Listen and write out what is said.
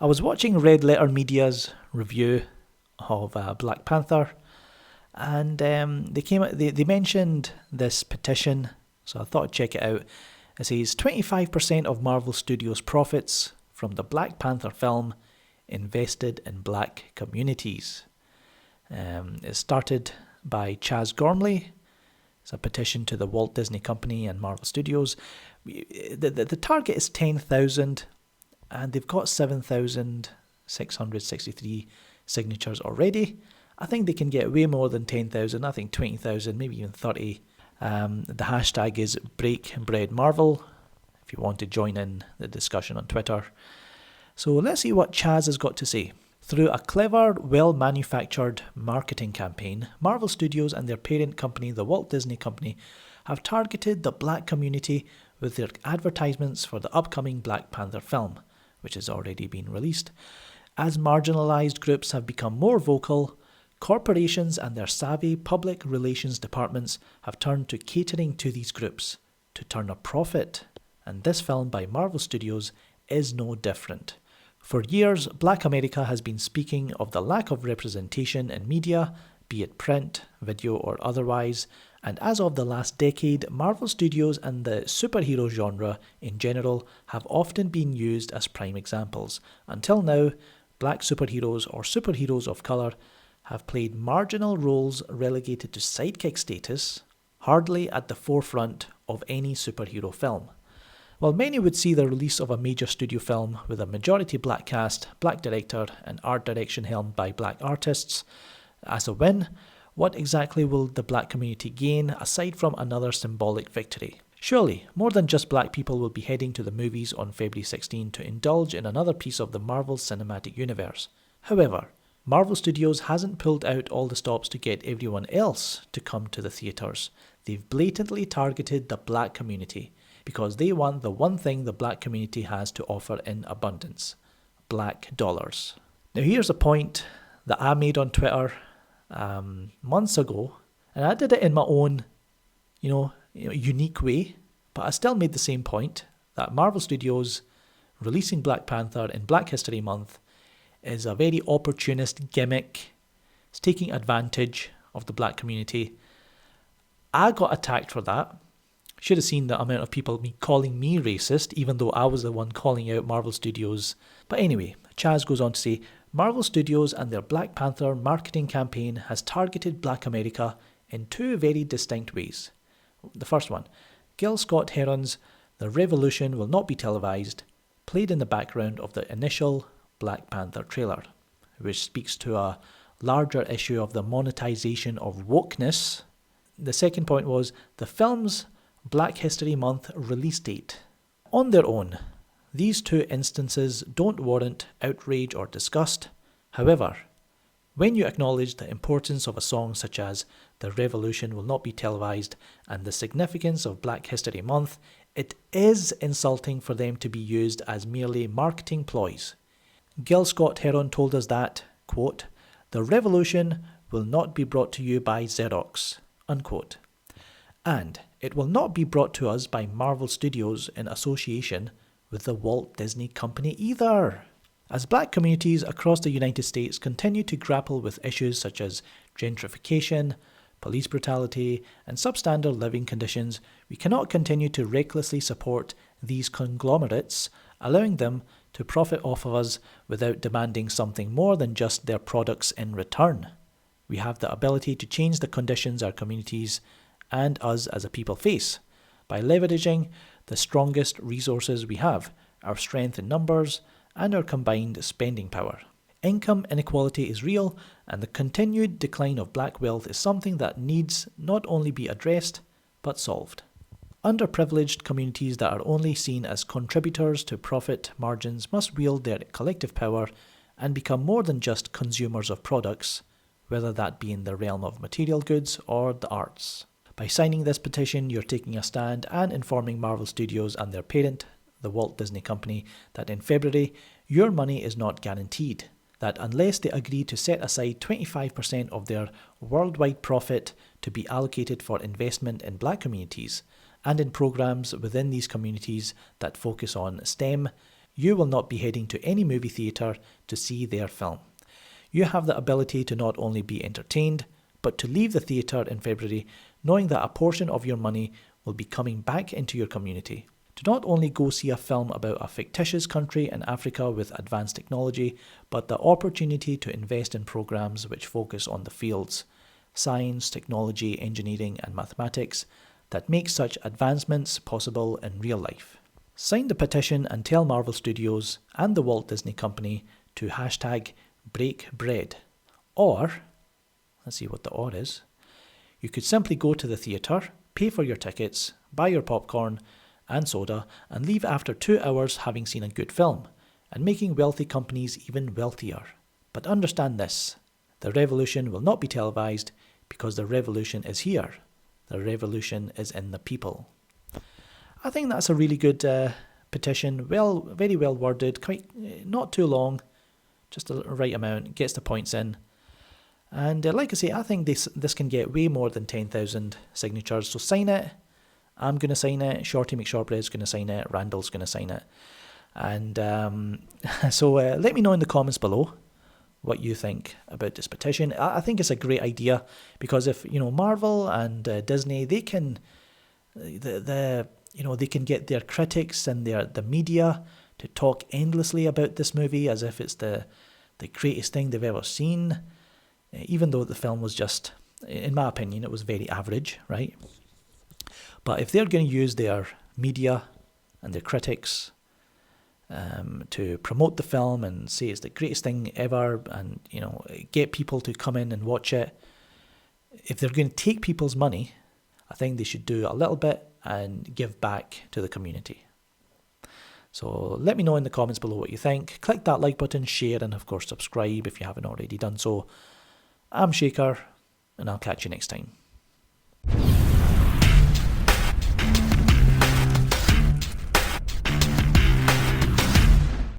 I was watching Red Letter Media's review of Black Panther, and they mentioned this petition, so I thought I'd check it out. It says 25% of Marvel Studios' profits from the Black Panther film invested in black communities. It started by Chaz Gormley. It's a petition to the Walt Disney Company and Marvel Studios. The target is 10,000, and they've got 7,663 signatures already. I think they can get way more than 10,000. I think 20,000, maybe even 30. The hashtag is BreakBreadMarvel if you want to join in the discussion on Twitter. So let's see what Chaz has got to say. Through a clever, well-manufactured marketing campaign, Marvel Studios and their parent company, the Walt Disney Company, have targeted the black community with their advertisements for the upcoming Black Panther film, which has already been released. As marginalised groups have become more vocal, corporations and their savvy public relations departments have turned to catering to these groups to turn a profit, and this film by Marvel Studios is no different. For years, Black America has been speaking of the lack of representation in media, be it print, video or otherwise, and as of the last decade, Marvel Studios and the superhero genre in general have often been used as prime examples. Until now, black superheroes or superheroes of colour have played marginal roles relegated to sidekick status, hardly at the forefront of any superhero film. While many would see the release of a major studio film with a majority black cast, black director and art direction helmed by black artists as a win, what exactly will the black community gain aside from another symbolic victory? Surely, more than just black people will be heading to the movies on February 16 to indulge in another piece of the Marvel Cinematic Universe. However, Marvel Studios hasn't pulled out all the stops to get everyone else to come to the theatres. They've blatantly targeted the black community, because they want the one thing the black community has to offer in abundance: black dollars. Now here's a point that I made on Twitter months ago, and I did it in my own, unique way, but I still made the same point, that Marvel Studios releasing Black Panther in Black History Month is a very opportunist gimmick. It's taking advantage of the black community. I got attacked for that. Should have seen the amount of people calling me racist, even though I was the one calling out Marvel Studios. But anyway, Chaz goes on to say, Marvel Studios and their Black Panther marketing campaign has targeted Black America in two very distinct ways. The first one, Gil Scott-Heron's The Revolution Will Not Be Televised played in the background of the initial Black Panther trailer, which speaks to a larger issue of the monetization of wokeness. The second point was the film's Black History Month release date. On their own, these two instances don't warrant outrage or disgust. However, when you acknowledge the importance of a song such as The Revolution Will Not Be Televised and the significance of Black History Month, it is insulting for them to be used as merely marketing ploys. Gil Scott-Heron told us that, quote, "The revolution will not be brought to you by Xerox," unquote. And it will not be brought to us by Marvel Studios in association with the Walt Disney Company either. As black communities across the United States continue to grapple with issues such as gentrification, police brutality, and substandard living conditions, we cannot continue to recklessly support these conglomerates, allowing them to profit off of us without demanding something more than just their products in return. We have the ability to change the conditions our communities and us as a people face by leveraging the strongest resources we have, our strength in numbers and our combined spending power. Income inequality is real, and the continued decline of black wealth is something that needs not only be addressed, but solved. Underprivileged communities that are only seen as contributors to profit margins must wield their collective power and become more than just consumers of products, whether that be in the realm of material goods or the arts. By signing this petition, you're taking a stand and informing Marvel Studios and their parent, the Walt Disney Company, that in February, your money is not guaranteed. That unless they agree to set aside 25% of their worldwide profit to be allocated for investment in black communities and in programs within these communities that focus on S.T.E.M, you will not be heading to any movie theatre to see their film. You have the ability to not only be entertained, but to leave the theatre in February knowing that a portion of your money will be coming back into your community. To not only go see a film about a fictitious country in Africa with advanced technology, but the opportunity to invest in programs which focus on the fields, science, technology, engineering and mathematics, that make such advancements possible in real life. Sign the petition and tell Marvel Studios and the Walt Disney Company to #BreakBread. Or, let's see what the or is, you could simply go to the theatre, pay for your tickets, buy your popcorn and soda, and leave after 2 hours having seen a good film, and making wealthy companies even wealthier. But understand this, the revolution will not be televised because the revolution is here. The revolution is in the people. I think that's a really good petition, very well worded, quite not too long, just the right amount, gets the points in. And like I say, I think this can get way more than 10,000 signatures, so sign it. I'm going to sign it, Shorty McShortbread's going to sign it, Randall's going to sign it. And so let me know in the comments below what you think about this petition. I think it's a great idea because if, Marvel and Disney, they can they can get their critics and the media to talk endlessly about this movie as if it's the greatest thing they've ever seen, even though the film was just, in my opinion, it was very average, right? But if they're going to use their media and their critics to promote the film and say it's the greatest thing ever and, get people to come in and watch it, if they're going to take people's money, I think they should do a little bit and give back to the community. So let me know in the comments below what you think. Click that like button, share, and of course subscribe if you haven't already done so. I'm Shaker, and I'll catch you next time.